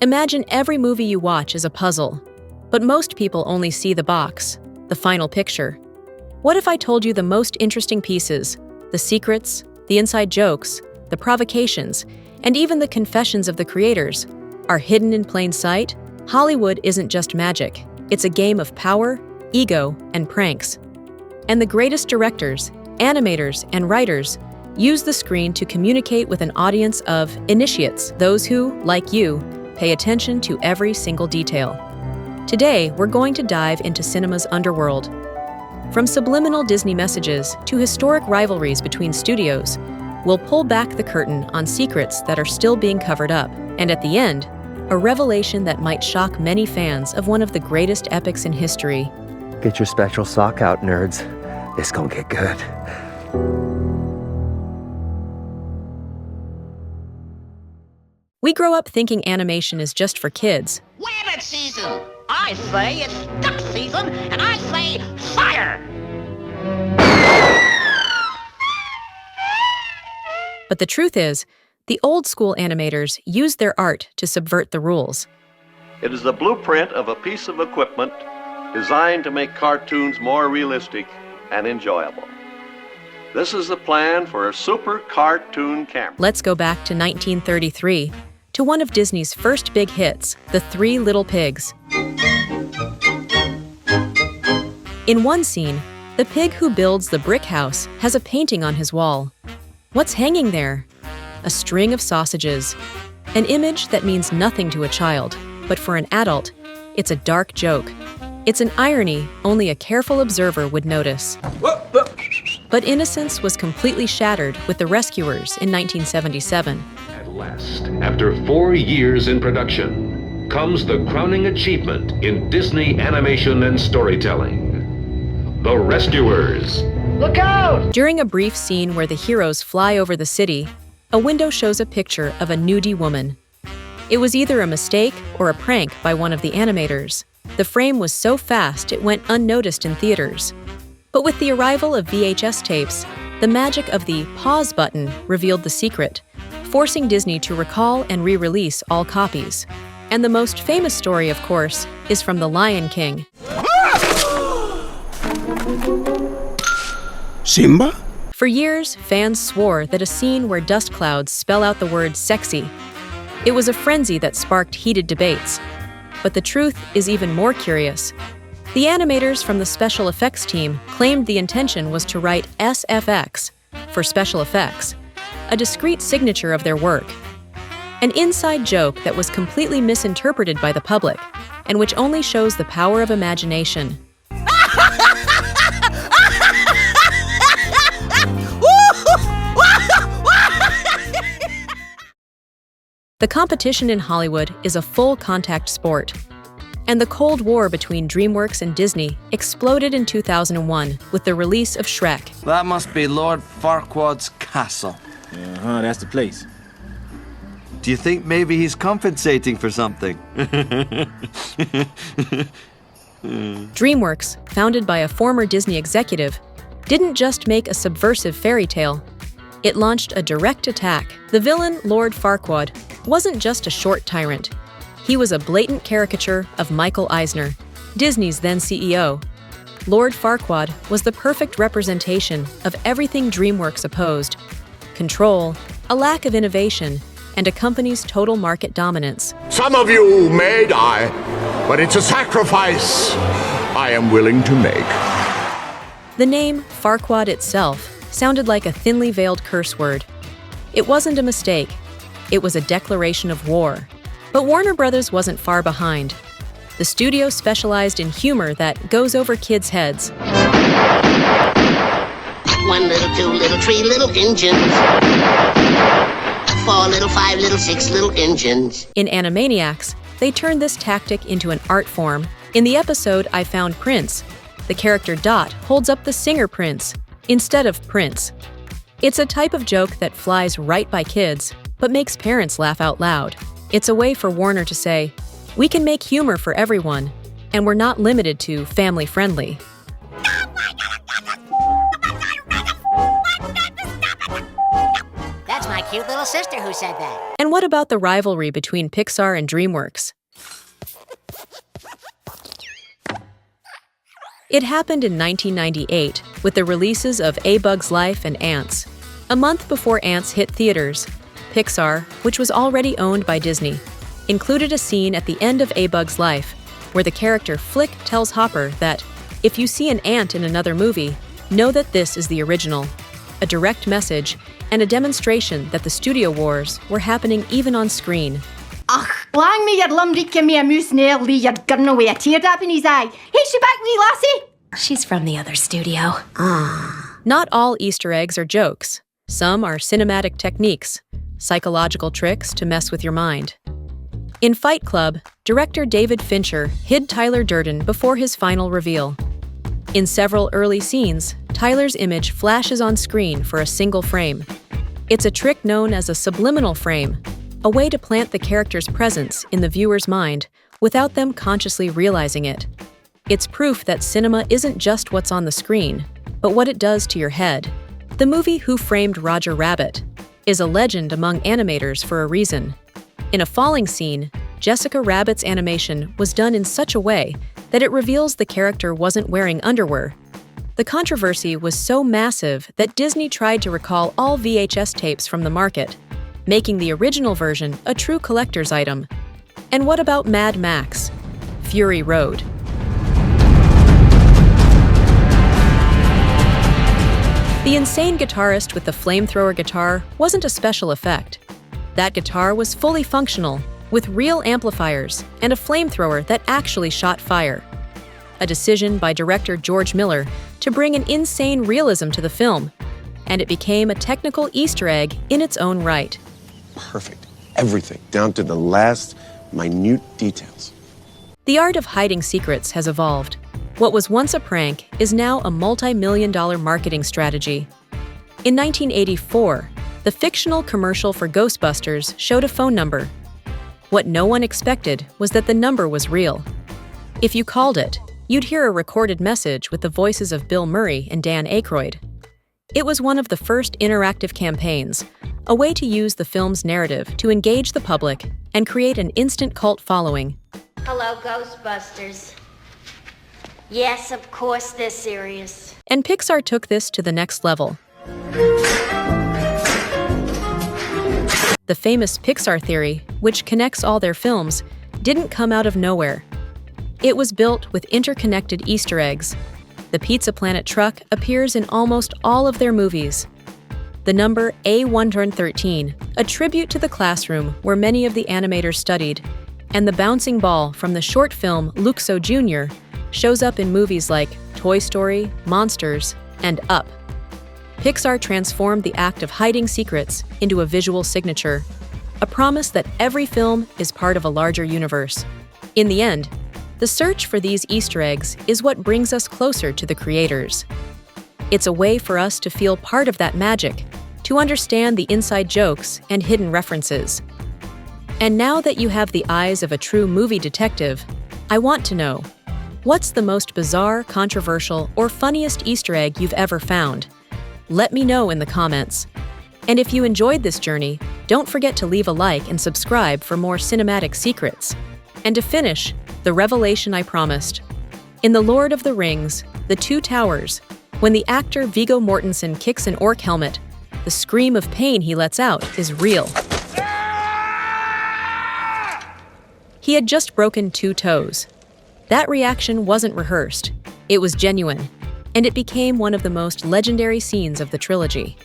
Imagine every movie you watch is a puzzle, but most people only see the box, the final picture. What if I told you the most interesting pieces, the secrets, the inside jokes, the provocations, and even the confessions of the creators are hidden in plain sight? Hollywood isn't just magic. It's a game of power, ego, and pranks. And the greatest directors, animators, and writers use the screen to communicate with an audience of initiates, those who, like you, pay attention to every single detail. Today, we're going to dive into cinema's underworld. From subliminal Disney messages to historic rivalries between studios, we'll pull back the curtain on secrets that are still being covered up. And at the end, a revelation that might shock many fans of one of the greatest epics in history. Get your spectral sock out, nerds. It's gonna get good. We grow up thinking animation is just for kids. Rabbit season! I say it's duck season, and I say fire! But the truth is, the old-school animators used their art to subvert the rules. It is the blueprint of a piece of equipment designed to make cartoons more realistic and enjoyable. This is the plan for a super cartoon camera. Let's go back to 1933, to one of Disney's first big hits, The Three Little Pigs. In one scene, the pig who builds the brick house has a painting on his wall. What's hanging there? A string of sausages. An image that means nothing to a child, but for an adult, it's a dark joke. It's an irony only a careful observer would notice. But innocence was completely shattered with The Rescuers in 1977. At last, after 4 years in production, comes the crowning achievement in Disney animation and storytelling. The Rescuers. Look out! During a brief scene where the heroes fly over the city, a window shows a picture of a nudie woman. It was either a mistake or a prank by one of the animators. The frame was so fast it went unnoticed in theaters. But with the arrival of VHS tapes, the magic of the pause button revealed the secret, forcing Disney to recall and re-release all copies. And the most famous story, of course, is from The Lion King. Simba? For years, fans swore that a scene where dust clouds spell out the word sexy. It was a frenzy that sparked heated debates. But the truth is even more curious. The animators from the special effects team claimed the intention was to write SFX for special effects, a discrete signature of their work. An inside joke that was completely misinterpreted by the public, and which only shows the power of imagination. The competition in Hollywood is a full-contact sport. And the Cold War between DreamWorks and Disney exploded in 2001 with the release of Shrek. That must be Lord Farquaad's castle. That's the place. Do you think maybe he's compensating for something? DreamWorks, founded by a former Disney executive, didn't just make a subversive fairy tale. It launched a direct attack. The villain, Lord Farquaad, wasn't just a short tyrant. He was a blatant caricature of Michael Eisner, Disney's then CEO. Lord Farquaad was the perfect representation of everything DreamWorks opposed: control, a lack of innovation, and a company's total market dominance. Some of you may die, but it's a sacrifice I am willing to make. The name Farquaad itself sounded like a thinly veiled curse word. It wasn't a mistake. It was a declaration of war. But Warner Brothers wasn't far behind. The studio specialized in humor that goes over kids' heads. 1 little, 2 little, 3 little engines. 4 little, 5 little, 6 little engines. In Animaniacs, they turned this tactic into an art form. In the episode I Found Prince, the character Dot holds up the singer Prince instead of Prince. It's a type of joke that flies right by kids, but makes parents laugh out loud. It's a way for Warner to say, we can make humor for everyone, and we're not limited to family-friendly. That's my cute little sister who said that. And what about the rivalry between Pixar and DreamWorks? It happened in 1998 with the releases of A Bug's Life and Ants. A month before Ants hit theaters, Pixar, which was already owned by Disney, included a scene at the end of A Bug's Life where the character Flick tells Hopper that, if you see an ant in another movie, know that this is the original. A direct message and a demonstration that the studio wars were happening even on screen. Ach, lang me your lumdike me a moose nail lee your gun away a teardrop in his eye. Hey, she back wee lassie? She's from the other studio. Not all Easter eggs are jokes. Some are cinematic techniques, psychological tricks to mess with your mind. In Fight Club, director David Fincher hid Tyler Durden before his final reveal. In several early scenes, Tyler's image flashes on screen for a single frame. It's a trick known as a subliminal frame, a way to plant the character's presence in the viewer's mind without them consciously realizing it. It's proof that cinema isn't just what's on the screen, but what it does to your head. The movie Who Framed Roger Rabbit is a legend among animators for a reason. In a falling scene, Jessica Rabbit's animation was done in such a way that it reveals the character wasn't wearing underwear. The controversy was so massive that Disney tried to recall all VHS tapes from the market, making the original version a true collector's item. And what about Mad Max? Fury Road. The insane guitarist with the flamethrower guitar wasn't a special effect. That guitar was fully functional, with real amplifiers and a flamethrower that actually shot fire. A decision by director George Miller to bring an insane realism to the film, and it became a technical Easter egg in its own right. Perfect. Everything, down to the last minute details. The art of hiding secrets has evolved. What was once a prank is now a multi-million-dollar marketing strategy. In 1984, the fictional commercial for Ghostbusters showed a phone number. What no one expected was that the number was real. If you called it, you'd hear a recorded message with the voices of Bill Murray and Dan Aykroyd. It was one of the first interactive campaigns, a way to use the film's narrative to engage the public and create an instant cult following. Hello, Ghostbusters. Yes, of course they're serious. And Pixar took this to the next level. The famous Pixar theory, which connects all their films, didn't come out of nowhere. It was built with interconnected Easter eggs. The Pizza Planet truck appears in almost all of their movies. The number A113, a tribute to the classroom where many of the animators studied, and the bouncing ball from the short film Luxo Jr. shows up in movies like Toy Story, Monsters, and Up. Pixar transformed the act of hiding secrets into a visual signature, a promise that every film is part of a larger universe. In the end, the search for these Easter eggs is what brings us closer to the creators. It's a way for us to feel part of that magic, to understand the inside jokes and hidden references. And now that you have the eyes of a true movie detective, I want to know, what's the most bizarre, controversial, or funniest Easter egg you've ever found? Let me know in the comments. And if you enjoyed this journey, don't forget to leave a like and subscribe for more cinematic secrets. And to finish, the revelation I promised. In The Lord of the Rings, The Two Towers, when the actor Viggo Mortensen kicks an orc helmet, the scream of pain he lets out is real. He had just broken 2 toes. That reaction wasn't rehearsed. It was genuine, and it became one of the most legendary scenes of the trilogy.